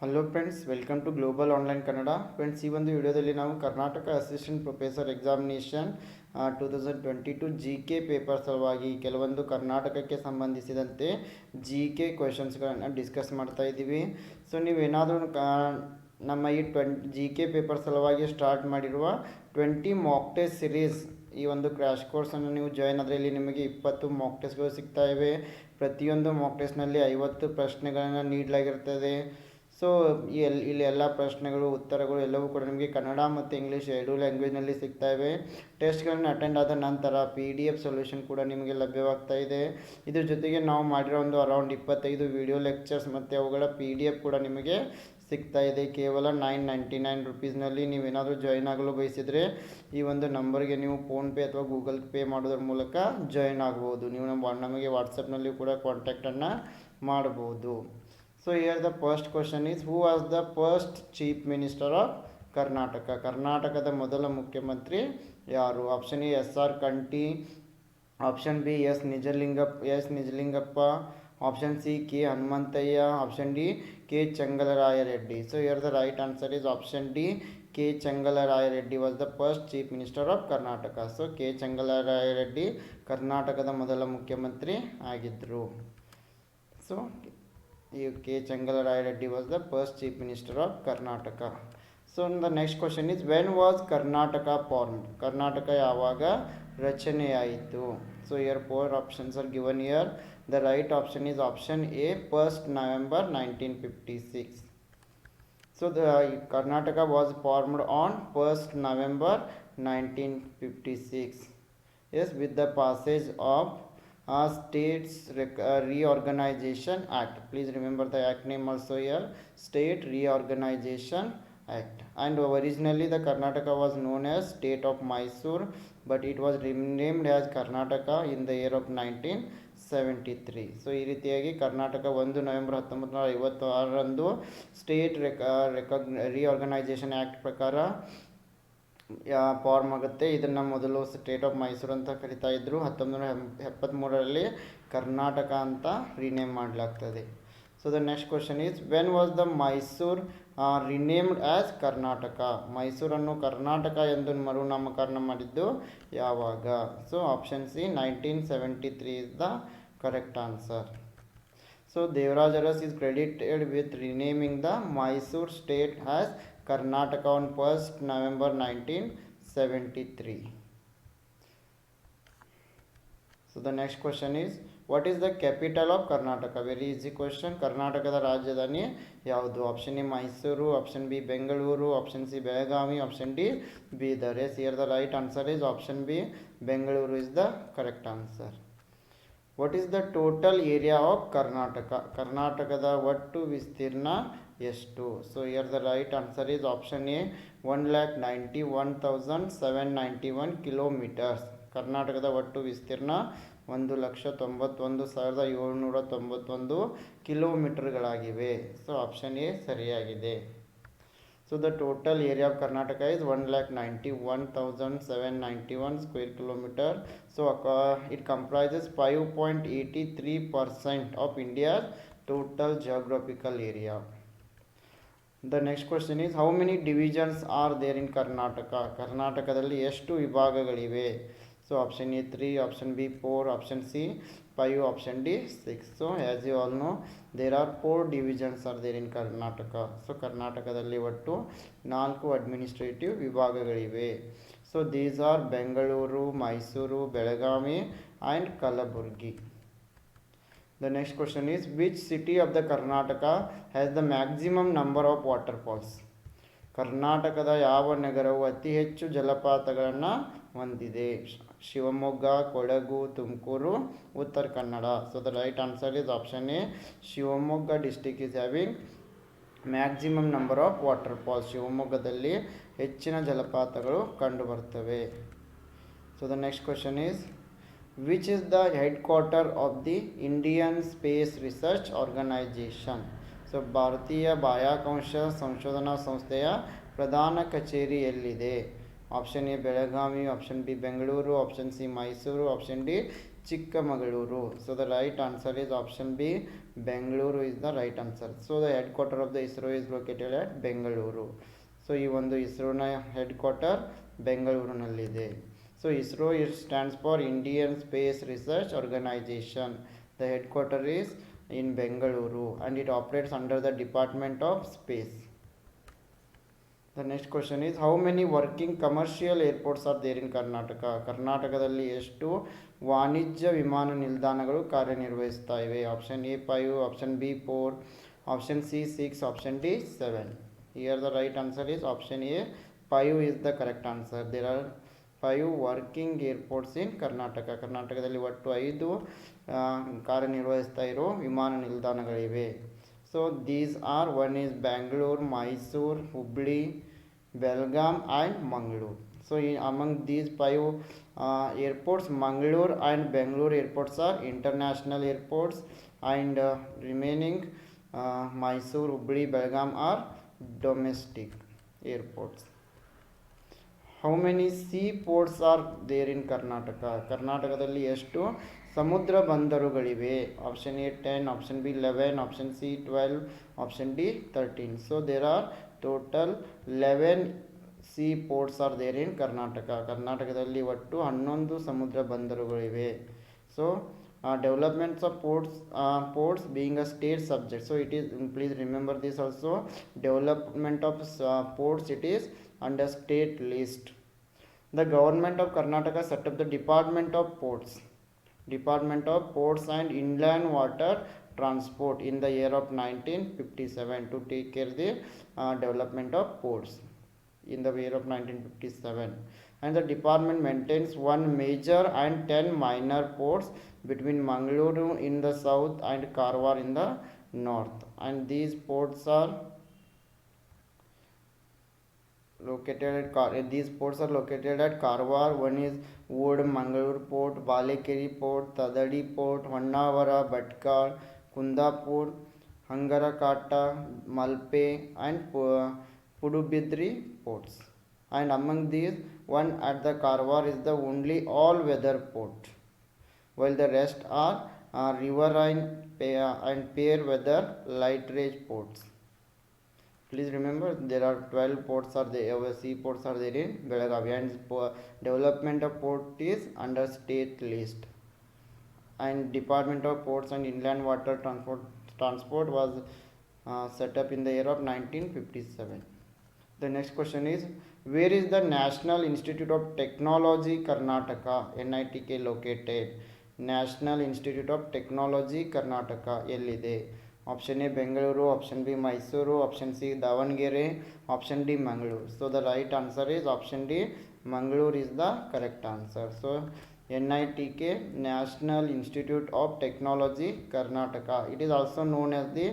Hello friends, welcome to global online Kannada. Friends, ಈ ಒಂದು ವಿಡಿಯೋದಲ್ಲಿ ನಾವು Karnataka assistant professor examination 2022 G K paper ಸಲುವಾಗಿ ಕೆಲವೊಂದು ಕರ್ನಾಟಕಕ್ಕೆ ಸಂಬಂಧಿಸಿದಂತೆ ಜಿ ಕೆ ಕ್ವೆಶನ್ಸ್ಗಳನ್ನು ಡಿಸ್ಕಸ್ ಮಾಡ್ತಾ ಇದ್ದೀವಿ. ಸೊ ನೀವೇನಾದರೂ ನಮ್ಮ ಈ ಜಿ ಕೆ ಪೇಪರ್ ಸಲುವಾಗಿ ಸ್ಟಾರ್ಟ್ ಮಾಡಿರುವ 20 ಮಾಕ್ ಟೆಸ್ಟ್ ಸಿರೀಸ್ ಈ ಒಂದು ಕ್ರ್ಯಾಶ್ ಕೋರ್ಸನ್ನು ನೀವು ಜಾಯ್ನ್ ಆದರೆ ಇಲ್ಲಿ ನಿಮಗೆ 20 ಮಾಕ್ ಟೆಸ್ಟ್ಗಳು ಸಿಗ್ತಾ ಇವೆ. ಪ್ರತಿಯೊಂದು ಮಾಕ್ ಟೆಸ್ಟ್ನಲ್ಲಿ 50 ಪ್ರಶ್ನೆಗಳನ್ನು ನೀಡಲಾಗಿರ್ತದೆ. ಸೊ ಇಲ್ಲಿ ಎಲ್ಲ ಪ್ರಶ್ನೆಗಳು ಉತ್ತರಗಳು ಎಲ್ಲವೂ ಕೂಡ ನಿಮಗೆ ಕನ್ನಡ ಮತ್ತು ಇಂಗ್ಲೀಷ್ ಎರಡೂ ಲ್ಯಾಂಗ್ವೇಜ್ನಲ್ಲಿ ಸಿಗ್ತಾ ಇವೆ. ಟೆಸ್ಟ್ಗಳನ್ನು ಅಟೆಂಡ್ ಆದ ನಂತರ PDF ಸೊಲ್ಯೂಷನ್ ಕೂಡ ನಿಮಗೆ ಲಭ್ಯವಾಗ್ತಾ ಇದೆ. ಇದ್ರ ಜೊತೆಗೆ ನಾವು ಮಾಡಿರೋ ಒಂದು ಅರೌಂಡ್ 25 ವಿಡಿಯೋ ಲೆಕ್ಚರ್ಸ್ ಮತ್ತು ಅವುಗಳ PDF ಕೂಡ ನಿಮಗೆ ಸಿಗ್ತಾ ಇದೆ. ಕೇವಲ 999 ರುಪೀಸ್ನಲ್ಲಿ ನೀವೇನಾದರೂ ಜಾಯಿನ್ ಆಗಲು ಬಯಸಿದರೆ ಈ ಒಂದು ನಂಬರ್ಗೆ ನೀವು ಫೋನ್ಪೇ ಅಥವಾ ಗೂಗಲ್ ಪೇ ಮಾಡೋದ್ರ ಮೂಲಕ ಜಾಯಿನ್ ಆಗ್ಬೋದು. ನೀವು ನಮಗೆ ವಾಟ್ಸಪ್ನಲ್ಲಿ ಕೂಡ ಕಾಂಟ್ಯಾಕ್ಟನ್ನು ಮಾಡ್ಬೋದು. So here the first question is, who was the first chief minister of Karnataka? ಕರ್ನಾಟಕದ ಮೊದಲ ಮುಖ್ಯಮಂತ್ರಿ ಯಾರು? Option A SR Kanthi, option B S Nijalingappa, option C K Hanumanthaiah, option D K Chengalaraya Reddy. So here the right answer is option D, K Chengalaraya Reddy was the first chief minister of Karnataka. So K Chengalaraya Reddy ಕರ್ನಾಟಕದ ಮೊದಲ ಮುಖ್ಯಮಂತ್ರಿ ಆಗಿದ್ದರು. So K Chengalaraya Reddy was the first chief minister of Karnataka. So the next question is, when was Karnataka formed? Karnataka ಯಾವಾಗ ರಚನೆಯಾಯಿತು? So here 4 options are given here. The right option is option A, 1st November 1956. So the Karnataka was formed on 1st November 1956. Yes, with the passage of States Reorganization Act. Please remember the act name also here, State Reorganization Act. And originally the Karnataka was known as State of Mysore, but it was renamed as Karnataka in the year of 1973. So ಈ ರೀತಿಯಾಗಿ Karnataka 1 November 1956ರಂದು state reorganisation act ಪ್ರಕಾರ form ಆಗುತ್ತೆ. ಇದನ್ನು ಮೊದಲು state of Mysuru ಅಂತ ಕರಿತಾ ಇದ್ದರು. 1973ರಲ್ಲಿ ಕರ್ನಾಟಕ ಅಂತ ರೀನೇಮ್ ಮಾಡಲಾಗ್ತದೆ. So the next question is, when was the Mysore renamed as Karnataka? ಮೈಸೂರನ್ನು ಕರ್ನಾಟಕ ಎಂದು ಮರುನಾಮಕರಣ ಮಾಡಿದ್ದು ಯಾವಾಗ? So option C 1973 is the correct answer. So Devaraja Urs is credited with renaming the Mysore state as Karnataka on 1st November 1973. So the next question is, what is the capital of Karnataka? Very easy question. ಕರ್ನಾಟಕದ ರಾಜಧಾನಿ ಯಾವುದು? Option A Mysore, option B Bengaluru, option C Belagavi, option D Bidar. Yes, here the right answer is option B, Bengaluru is the correct answer. What is the total area of Karnataka? ಕರ್ನಾಟಕದ ಒಟ್ಟು ವಿಸ್ತೀರ್ಣ ಎಷ್ಟು? So here the right answer is option A, 191,791 kilometres. ಕರ್ನಾಟಕದ ಒಟ್ಟು ವಿಸ್ತೀರ್ಣ 191,791 ಕಿಲೋಮೀಟರ್ಗಳಾಗಿವೆ. So option A ಸರಿಯಾಗಿದೆ. So the total area of Karnataka is 191,791 square kilometer. So it comprises 5.83% of India's total geographical area. The next question is, how many divisions are there in Karnataka? ಕರ್ನಾಟಕದಲ್ಲಿ ಎಷ್ಟು ವಿಭಾಗಗಳಿವೆ? So option A 3, option B 4, option C 5, option D 6. So as you all know, there are 4 divisions are there in Karnataka. So ಕರ್ನಾಟಕದಲ್ಲಿ ಒಟ್ಟು 4 administrative ವಿಭಾಗಗಳಿವೆ. So these are Bengaluru, Mysore, Belagavi and Kalaburagi. The next question is, which city of the Karnataka has the maximum number of waterfalls? ಕರ್ನಾಟಕದ ಯಾವ ನಗರವು ಅತಿ ಹೆಚ್ಚು ಜಲಪಾತಗಳನ್ನು ಹೊಂದಿದೆ? Shivamogga, Kodagu, Tumakuru, Uttara Kannada. So the right answer is option A, Shivamogga district is having maximum number of waterfalls. ಶಿವಮೊಗ್ಗದಲ್ಲಿ ಹೆಚ್ಚಿನ ಜಲಪಾತಗಳು ಕಂಡುಬರ್ತವೆ. So the next question is, which is the headquarter of the Indian Space Research Organization? So ಭಾರತೀಯ ಬಾಹ್ಯಾಕಾಶ ಸಂಶೋಧನಾ ಸಂಸ್ಥೆಯ ಪ್ರಧಾನ ಕಚೇರಿ ಎಲ್ಲಿದೆ? Option A Belagavi, option B Bengaluru, option C Mysuru, option D Chikkamaluru. So the right answer is option B. Bengaluru is the right answer. So the headquarter of the ISRO is located at Bengaluru. So ಈ ಒಂದು ಇಸ್ರೋನ headquarter ಬೆಂಗಳೂರಿನಲ್ಲಿದೆ. So ISRO it stands for Indian space research organisation. The headquarter is in Bengaluru and it operates under the department of space. The next question is how many working commercial airports are there in Karnataka. ಕರ್ನಾಟಕದಲ್ಲಿ ಎಷ್ಟು ವಾಣಿಜ್ಯ ವಿಮಾನ ನಿಲ್ದಾಣಗಳು ಕಾರ್ಯನಿರ್ವಹಿಸ್ತಾ ಇವೆ? Option A 5, option B 4, option C 6, option D 7. Here the right answer is option A. 5 is the correct answer. There are 5 working airports in Karnataka. ಕರ್ನಾಟಕದಲ್ಲಿ ಒಟ್ಟು 5 ಕಾರ್ಯನಿರ್ವಹಿಸ್ತಾ ಇರೋ ವಿಮಾನ ನಿಲ್ದಾಣಗಳಿವೆ. So these are one is Bangalore, Mysuru, Hubli, Belgaum and Mangaluru. So among these 5 airports, Mangalore and Bangalore airports are international airports, and remaining Mysore, Hubli, Belgaum are domestic airports. How many seaports are there in Karnataka? ಕರ್ನಾಟಕದಲ್ಲಿ ಎಷ್ಟು ಸಮುದ್ರ ಬಂದರುಗಳಿವೆ? Option A 10, option B 11, option C 12, option D 13. So there are total 11 seaports are there in Karnataka. ಕರ್ನಾಟಕದಲ್ಲಿ ಒಟ್ಟು 11 ಸಮುದ್ರ ಬಂದರುಗಳಿವೆ. So developments of ports being a state subject, so it is, please remember this also, development of ports, it is under state list. The government of Karnataka set up the department of ports and inland water transport in the year of 1957 to take care of the development of ports in the year of 1957. And the department maintains 1 major and 10 minor ports between Mangaluru in the south and Karwar in the north. And these ports are located at Karwar. One is Wood Mangaluru Port, Balekeri Port, Tadadi Port, Honnavara, Bhatkal, Kundapur, Hangarakata, Malpe and Pudubidri ports. And among these, one at the Karwar is the only all-weather port, while the rest are riverine and fair weather light range ports. Please remember there are 12 ports are there, seaports are there in Belagavi, and development of port is under state list. And Department of Ports and Inland Water Transport was set up in the year of 1957. The next question is, where is the National Institute of Technology Karnataka NITK located? National Institute of Technology Karnataka ಎಲ್ಲಿದೆ? Option A Bengaluru, option B Mysuru, option C Davanagere, option D Mangaluru. So the right answer is option D, Mangaluru is the correct answer. So NITK, National Institute of Technology Karnataka. It is also known as the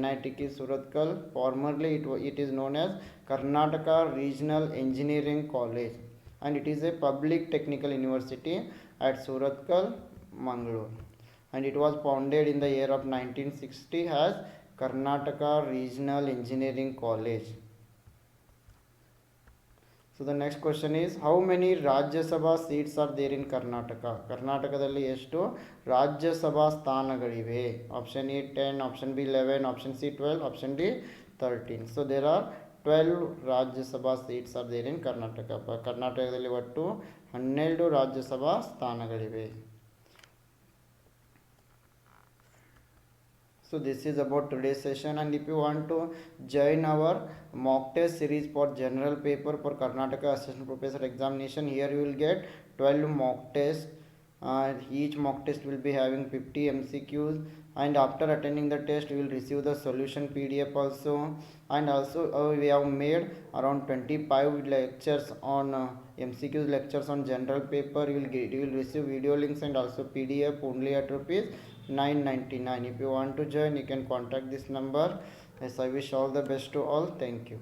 NITK Surathkal. Formerly it is known as Karnataka Regional Engineering College, and it is a public technical university at Surathkal, Mangalore, and it was founded in the year of 1960 as Karnataka Regional Engineering College. So the next question is, how many Rajya Sabha seats are there in Karnataka? ಕರ್ನಾಟಕದಲ್ಲಿ ಎಷ್ಟು ರಾಜ್ಯಸಭಾ ಸ್ಥಾನಗಳಿವೆ? Option A 10, option B 11, option C 12, option D 13. So there are 12 Rajya Sabha seats are there in Karnataka. ಕರ್ನಾಟಕದಲ್ಲಿ ಒಟ್ಟು 12 Rajya Sabha ಸ್ಥಾನಗಳಿವೆ. So this is about today's session, and if you want to join our mock test series for general paper for Karnataka Assistant Professor Examination, here you will get 12 mock tests. Each mock test will be having 50 MCQs, and after attending the test you will receive the solution PDF also, and also we have made around 25 lectures on MCQs lectures on general paper. You will receive video links and also PDF only at ₹999. If you want to join, you can contact this number. Yes, I wish all the best to all. Thank you.